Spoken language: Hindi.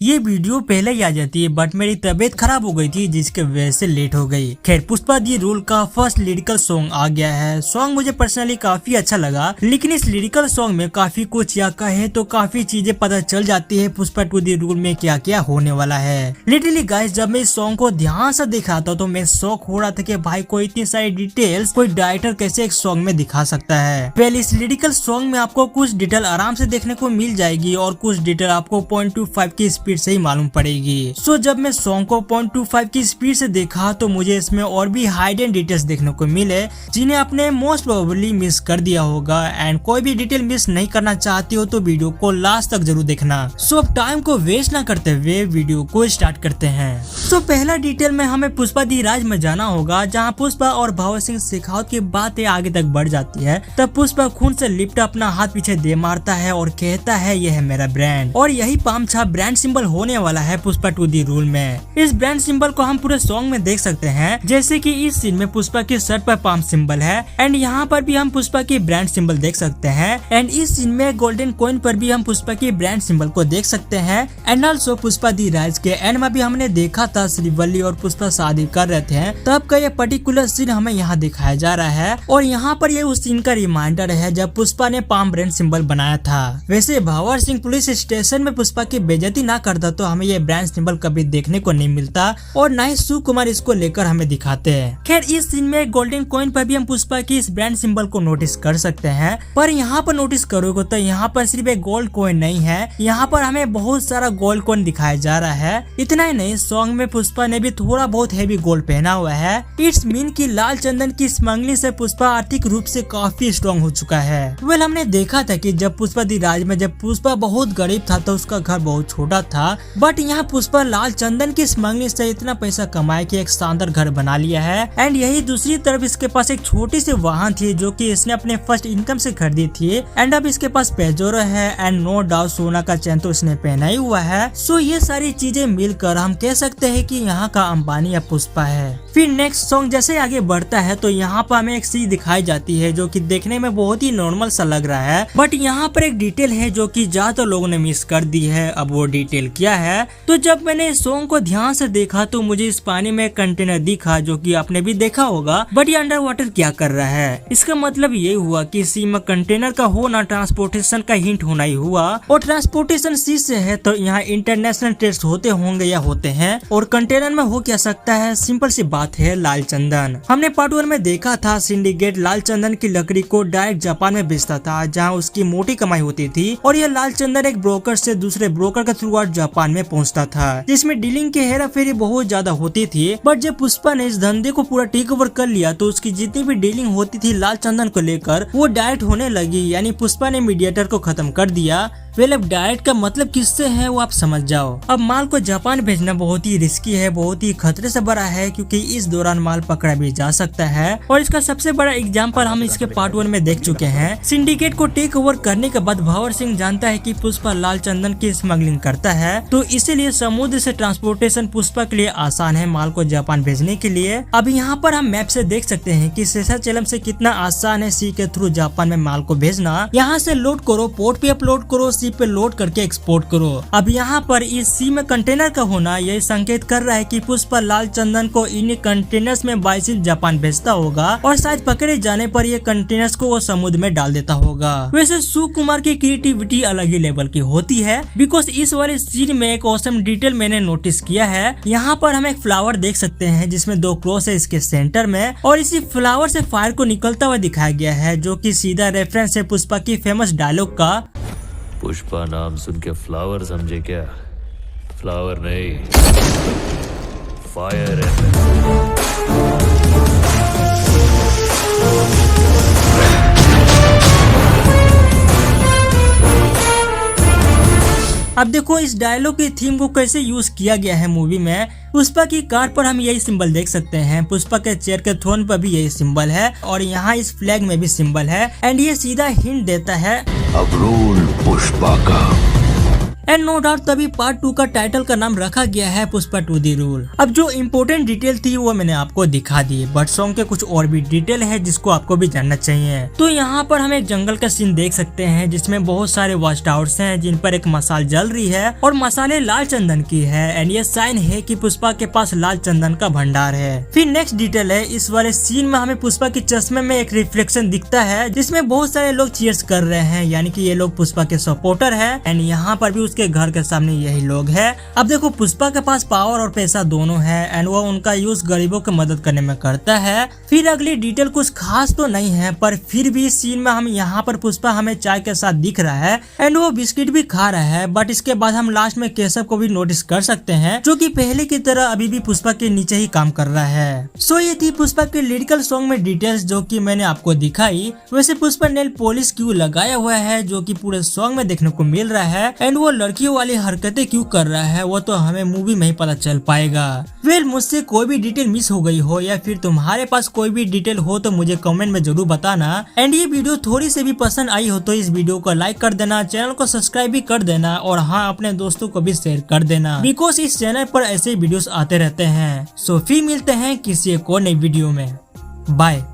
ये वीडियो पहले ही आ जाती है, बट मेरी तबीयत खराब हो गई थी जिसके वजह से लेट हो गई। खैर, पुष्पा दी रूल का फर्स्ट लिरिकल सॉन्ग आ गया है। सॉन्ग मुझे पर्सनली काफी अच्छा लगा, लेकिन इस लिरिकल सॉन्ग में काफी कुछ या कहे तो काफी चीजें पता चल जाती है पुष्पा टू दी रूल में क्या क्या होने वाला है। लिटरली गाइस, जब मैं इस सॉन्ग को ध्यान से देखा था तो मैं शॉक हो रहा था कि भाई कोई इतनी सारी डिटेल्स कोई डायरेक्टर कैसे एक सॉन्ग में दिखा सकता है। पहले इस लिरिकल सॉन्ग में आपको कुछ डिटेल आराम से देखने को मिल जाएगी और कुछ डिटेल आपको 0.25 की स्पीड से ही मालूम पड़ेगी। सो जब मैं सॉन्ग को 0.25 की स्पीड से देखा तो मुझे इसमें और भी हाइडन डिटेल्स देखने को मिले जिन्हें आपने मोस्ट प्रोबेबली मिस कर दिया होगा। एंड कोई भी डिटेल मिस नहीं करना चाहते हो तो वीडियो को लास्ट तक जरूर देखना। सो अब टाइम को वेस्ट ना करते हुए वीडियो को स्टार्ट करते हैं। सो पहला डिटेल में हमें पुष्पा दी राज में जाना होगा, जहाँ पुष्पा और भवर सिंह शेखावत की बातें आगे तक बढ़ जाती है। तब पुष्पा खून से लिपटा अपना हाथ पीछे दे मारता है और कहता है यह है मेरा ब्रांड, और यही पाम छाप ब्रांड सिंबल होने वाला है पुष्पा टू दी रूल में। इस ब्रांड सिंबल को हम पूरे सॉन्ग में देख सकते हैं, जैसे कि इस सीन में पुष्पा की शर्ट पर पाम सिंबल है एंड यहाँ पर भी हम पुष्पा की ब्रांड सिंबल देख सकते हैं। एंड इस सीन में गोल्डन कॉइन पर भी हम पुष्पा की ब्रांड सिंबल को देख सकते हैं। एंड ऑल्सो पुष्पा दी राज के एंड में भी हमने देखा था श्रीवल्ली और पुष्पा शादी कर रहे थे, तब का ये पर्टिकुलर सीन हमें यहाँ दिखाया जा रहा है। और यहाँ पर ये उस सीन का रिमाइंडर है जब पुष्पा ने पाम ब्रांड सिंबल बनाया था। वैसे भवर सिंह पुलिस स्टेशन में पुष्पा की बेइज्जती ना करता तो हमें ये ब्रांड सिंबल कभी देखने को नहीं मिलता और ना ही सुकुमार इसको लेकर हमें दिखाते हैं। खैर, इस सीन में गोल्डन कॉइन पर भी हम पुष्पा की इस ब्रांड सिंबल को नोटिस कर सकते हैं, पर यहाँ पर नोटिस करोगे तो यहाँ पर सिर्फ एक गोल्ड कॉइन नहीं है, यहाँ पर हमें बहुत सारा गोल्ड कॉइन दिखाया जा रहा है। इतना ही नहीं, सॉन्ग में पुष्पा ने भी थोड़ा बहुत हेवी गोल्ड पहना हुआ है। इट्स मीन की लाल चंदन की स्मगलिंग से पुष्पा आर्थिक रूप से काफी स्ट्रॉन्ग हो चुका है। वेल, हमने देखा था कि जब पुष्पा दी राज में जब पुष्पा बहुत गरीब था तो उसका घर बहुत छोटा था, बट यहाँ पुष्पा लाल चंदन की स्मगलिंग से इतना पैसा कमाए कि एक शानदार घर बना लिया है। एंड यही दूसरी तरफ इसके पास एक छोटी सी वाहन थी जो कि इसने अपने फर्स्ट इनकम से खरीदी थी। एंड अब इसके पास पेजोरो है एंड नो डाउट सोना का चैन तो इसने पहना ही हुआ है। सो ये सारी चीजें मिलकर हम कह सकते हैं कि यहाँ का अंबानी या पुष्पा है। फिर नेक्स्ट सॉन्ग जैसे आगे बढ़ता है तो यहाँ पर हमें एक चीज दिखाई जाती है जो कि देखने में बहुत ही नॉर्मल सा लग रहा है, बट यहाँ पर एक डिटेल है जो कि ज्यादातर लोगों ने मिस कर दी है। अब वो डिटेल क्या है? तो जब मैंने इस सॉन्ग को ध्यान से देखा तो मुझे इस पानी में कंटेनर दिखा जो कि आपने भी देखा होगा, बट ये अंडर वाटर क्या कर रहा है? इसका मतलब ये हुआ कि सी में कंटेनर का होना ट्रांसपोर्टेशन का हिंट होना ही हुआ, और ट्रांसपोर्टेशन सी से है तो यहाँ इंटरनेशनल टेस्ट होते होंगे या होते हैं, और कंटेनर में हो क्या सकता है? सिंपल सी बात है, लाल चंदन। हमने पार्ट 1 में देखा था सिंडिकेट लाल चंदन की लकड़ी को डायरेक्ट जापान में बेचता था जहाँ उसकी मोटी कमाई होती थी, और यह लाल चंदन एक ब्रोकर से दूसरे ब्रोकर के थ्रू जापान में पहुंचता था, जिसमें डीलिंग की हेरा फेरी बहुत ज्यादा होती थी। बट जब पुष्पा ने इस धंधे को पूरा टेक ओवर कर लिया तो उसकी जितनी भी डीलिंग होती थी लाल चंदन को लेकर वो डायरेक्ट होने लगी, यानी पुष्पा ने मीडिएटर को खत्म कर दिया। वेल, अब डायरेक्ट का मतलब किससे है वो आप समझ जाओ। अब माल को जापान भेजना बहुत ही रिस्की है, बहुत ही खतरे से भरा है, क्योंकि इस दौरान माल पकड़ा भी जा सकता है। और इसका सबसे बड़ा एग्जांपल हम इसके पार्ट 1 में देख चुके हैं। सिंडिकेट को टेक ओवर करने के बाद भवर सिंह जानता है कि पुष्पा लाल चंदन की स्मगलिंग करता है, तो इसीलिए समुद्र से ट्रांसपोर्टेशन पुष्पा के लिए आसान है माल को जापान भेजने के लिए। अब यहाँ पर हम मैप से देख सकते हैं कि शेषाचलम से कितना आसान है सी के थ्रू जापान में माल को भेजना। यहाँ से लोड करो, पोर्ट पे अपलोड करो, पे लोड करके एक्सपोर्ट करो। अब यहाँ पर इस सी में कंटेनर का होना यही संकेत कर रहा है कि पुष्पा लाल चंदन को इन कंटेनर्स में बाइसिल जापान भेजता होगा, और शायद पकड़े जाने पर ये कंटेनर्स को वो समुद्र में डाल देता होगा। वैसे सुकुमार की क्रिएटिविटी अलग ही लेवल की होती है, बिकॉज इस वाले सीन में एक ऑसम डिटेल मैंने नोटिस किया है। यहाँ पर हम एक फ्लावर देख सकते हैं जिसमें 2 क्रॉस है इसके सेंटर में, और इसी फ्लावर से फायर को निकलता हुआ दिखाया गया है, जो कि सीधा रेफरेंस है पुष्पा की फेमस डायलॉग का, पुष्पा नाम सुन के फ्लावर समझे क्या? फ्लावर नहीं, फायर है। अब देखो इस डायलॉग की थीम को कैसे यूज किया गया है मूवी में। पुष्पा की कार पर हम यही सिंबल देख सकते हैं, पुष्पा के चेयर के थ्रोन पर भी यही सिंबल है, और यहाँ इस फ्लैग में भी सिंबल है। एंड ये सीधा हिंट देता है अब रूल पुष्पा का। एंड नो डाउट तभी पार्ट 2 का टाइटल का नाम रखा गया है पुष्पा 2 दी रूल। अब जो इम्पोर्टेंट डिटेल थी वो मैंने आपको दिखा दी, बट सॉन्ग के कुछ और भी डिटेल है जिसको आपको भी जानना चाहिए। तो यहाँ पर हम एक जंगल का सीन देख सकते हैं जिसमें बहुत सारे वॉच टावर्स हैं जिन पर एक मसाल जल रही है और मसाले लाल चंदन की है एंड ये साइन है कि पुष्पा के पास लाल चंदन का भंडार है। फिर नेक्स्ट डिटेल है, इस वाले सीन में हमें पुष्पा के चश्मे में एक रिफ्लेक्शन दिखता है जिसमें बहुत सारे लोग चीयर्स कर रहे हैं, यानी कि ये लोग पुष्पा के सपोर्टर है एंड यहाँ पर भी उसके घर के सामने यही लोग है। अब देखो पुष्पा के पास पावर और पैसा दोनों है एंड वो उनका यूज गरीबों की मदद करने में करता है। फिर अगली डिटेल कुछ खास तो नहीं है, पर फिर भी इस सीन में हम यहाँ पर पुष्पा हमें चाय के साथ दिख रहा है एंड वो बिस्किट भी खा रहा है, बट इसके बाद हम लास्ट में केशव को भी नोटिस कर सकते हैं जो कि पहले की तरह अभी भी पुष्पा के नीचे ही काम कर रहा है। सो ये थी पुष्पा के लिरिकल सॉन्ग में डिटेल्स जो कि मैंने आपको दिखाई। वैसे पुष्पा नेल पॉलिश क्यों लगाया हुआ है जो कि पूरे सॉन्ग में देखने को मिल रहा है एंड वो लड़कियों वाली हरकतें क्यों कर रहा है वो तो हमें मूवी में ही पता चल पाएगा। वेल मुझसे कोई भी डिटेल मिस हो गई हो या फिर तुम्हारे पास कोई भी डिटेल हो तो मुझे कमेंट में जरूर बताना एंड ये वीडियो थोड़ी सी भी पसंद आई हो तो इस वीडियो को लाइक कर देना, चैनल को सब्सक्राइब भी कर देना और हाँ अपने दोस्तों को भी शेयर कर देना, बिकॉज इस चैनल पर ऐसे वीडियोस आते रहते हैं। सो फिर मिलते हैं किसी एक और नई वीडियो में। बाय।